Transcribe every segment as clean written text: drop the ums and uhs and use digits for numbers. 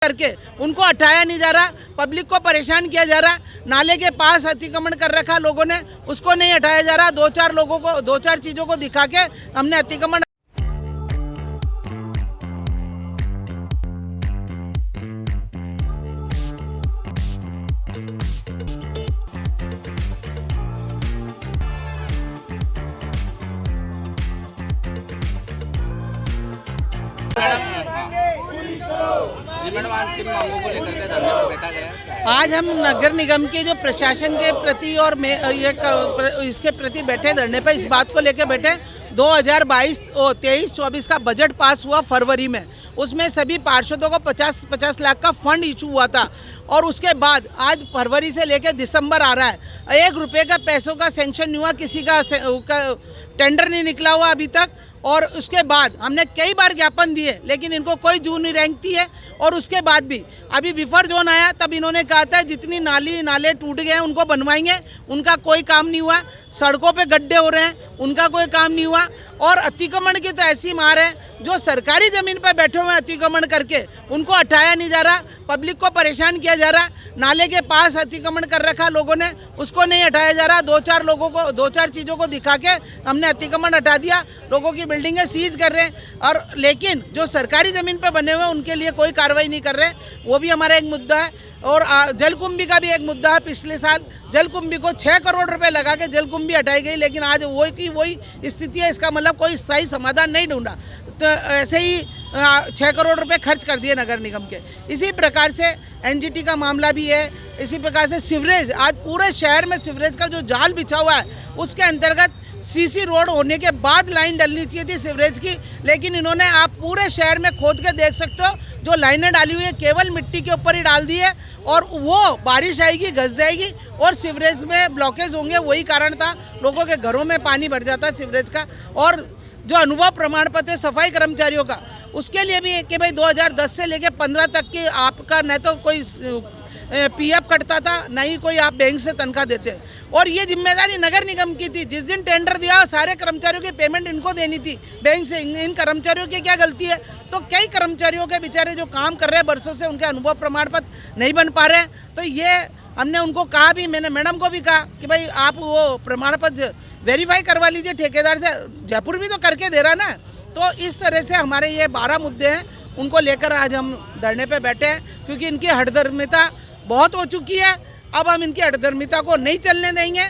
करके उनको हटाया नहीं जा रहा, पब्लिक को परेशान किया जा रहा। नाले के पास अतिक्रमण कर रखा लोगों ने, उसको नहीं हटाया जा रहा। दो चार चीजों को दिखा के हमने अतिक्रमण। आज हम नगर निगम के जो प्रशासन के प्रति और इसके प्रति बैठे धरने पर इस बात को लेकर बैठे। 2022-23-24 का बजट पास हुआ फरवरी में, उसमें सभी पार्षदों को 50-50 लाख का फंड इशू हुआ था। और उसके बाद आज फरवरी से लेकर दिसंबर आ रहा है, 1 रुपये का पैसों का सेंक्शन नहीं हुआ, किसी का टेंडर नहीं निकला हुआ अभी तक। और उसके बाद हमने कई बार ज्ञापन दिए, लेकिन इनको कोई जू नहीं रेंगती है। और उसके बाद भी अभी विफर जोन आया, तब इन्होंने कहा था जितनी नाले टूट गए हैं उनको बनवाएंगे, उनका कोई काम नहीं हुआ। सड़कों पे गड्ढे हो रहे हैं, उनका कोई काम नहीं हुआ। और अतिक्रमण की तो ऐसी मार है, जो सरकारी ज़मीन पर बैठे हुए अतिक्रमण करके उनको हटाया नहीं जा रहा, पब्लिक को परेशान किया जा रहा। नाले के पास अतिक्रमण कर रखा लोगों ने, उसको नहीं हटाया जा रहा। दो चार चीज़ों को दिखा के हमने अतिक्रमण हटा दिया, लोगों की बिल्डिंगें सीज कर रहे हैं। और लेकिन जो सरकारी ज़मीन पर बने हुए हैं उनके लिए कोई कार्रवाई नहीं कर रहे, वो भी हमारा एक मुद्दा है। और जलकुंभी का भी एक मुद्दा है। पिछले साल जलकुंभी को 6 करोड़ रुपए लगा के जलकुंभी हटाई गई, लेकिन आज वही स्थिति है। इसका मतलब कोई स्थायी समाधान नहीं ढूंढा, तो ऐसे ही 6 करोड़ रुपए खर्च कर दिए नगर निगम के। इसी प्रकार से एनजीटी का मामला भी है। इसी प्रकार से सीवरेज, आज पूरे शहर में सीवरेज का जो जाल बिछा हुआ है, उसके अंतर्गत सीसी रोड होने के बाद लाइन डलनी चाहिए थी सीवरेज की, लेकिन इन्होंने, आप पूरे शहर में खोद के देख सकते हो, जो लाइनें डाली हुई है केवल मिट्टी के ऊपर ही डाल दी है। और वो बारिश आएगी, घस जाएगी और सीवरेज में ब्लॉकेज होंगे। वही कारण था, लोगों के घरों में पानी भर जाता है सीवरेज का। और जो अनुभव प्रमाण पत्र सफाई कर्मचारियों का, उसके लिए भी कि भाई 2010 से लेकर 15 तक की आपका न तो कोई पीएफ कटता था, न ही कोई आप बैंक से तनख्वाह देते। और ये जिम्मेदारी नगर निगम की थी। जिस दिन टेंडर दिया, सारे कर्मचारियों की पेमेंट इनको देनी थी बैंक से। इन कर्मचारियों की क्या गलती है? तो कई कर्मचारियों के बेचारे जो काम कर रहे हैं बरसों से, उनके अनुभव प्रमाण पत्र नहीं बन पा रहे हैं। तो ये हमने उनको कहा भी, मैंने मैडम को भी कहा कि भाई आप वो प्रमाण पत्र वेरीफाई करवा लीजिए ठेकेदार से। जयपुर भी तो करके दे रहा ना। तो इस तरह से हमारे ये 12 मुद्दे हैं, उनको लेकर आज हम धरने पे बैठे हैं, क्योंकि इनकी हठधर्मिता बहुत हो चुकी है। अब हम इनकी हठधर्मिता को नहीं चलने देंगे,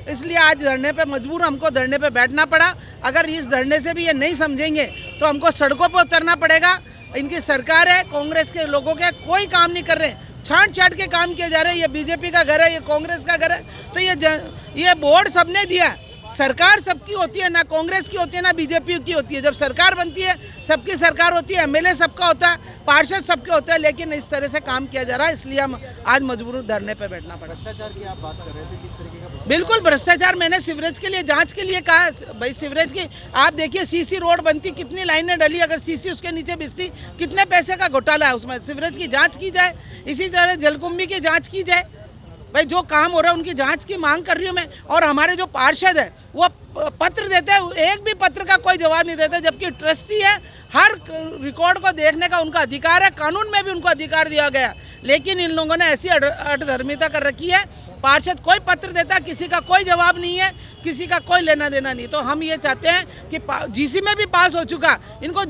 इसलिए आज धरने पे मजबूर हमको धरने पे बैठना पड़ा। अगर इस धरने से भी ये नहीं समझेंगे तो हमको सड़कों पे उतरना पड़ेगा। इनकी सरकार है, कांग्रेस के लोगों के कोई काम नहीं कर रहे, छांट के काम किए जा रहे हैं। ये बीजेपी का घर है, ये कांग्रेस का घर है। तो ये बोर्ड सबने दिया है। सरकार सबकी होती है, ना कांग्रेस की होती है ना बीजेपी की होती है। जब सरकार बनती है, सबकी सरकार होती है, एमएलए सबका होता है, पार्षद सबके होते हैं। लेकिन इस तरह से काम किया जा रहा है, इसलिए हम आज मजबूर धरने पे बैठना पड़ा। भ्रष्टाचार की आप बात कर रहे थे, किस तरीके का? बिल्कुल भ्रष्टाचार। मैंने सीवरेज के लिए जांच के लिए कहा, भाई सीवरेज की आप देखिए, सीसी रोड बनती, कितनी लाइनें डली, अगर सीसी उसके नीचे बिछती, कितने पैसे का घोटाला है उसमें। सीवरेज की जाँच की जाए, इसी तरह जलकुंभी की जाँच की जाए। भाई जो काम हो रहा है उनकी जांच की मांग कर रही हूँ मैं। और हमारे जो पार्षद है वो पत्र देते हैं, एक भी पत्र का कोई जवाब नहीं देते, जबकि ट्रस्टी है, हर रिकॉर्ड को देखने का उनका अधिकार है, कानून में भी उनको अधिकार दिया गया। लेकिन इन लोगों ने ऐसी अठधर्मिता कर रखी है, पार्षद कोई पत्र देता, किसी का कोई जवाब नहीं है, किसी का कोई लेना देना नहीं। तो हम ये चाहते हैं कि जीसी में भी पास हो चुका, इनको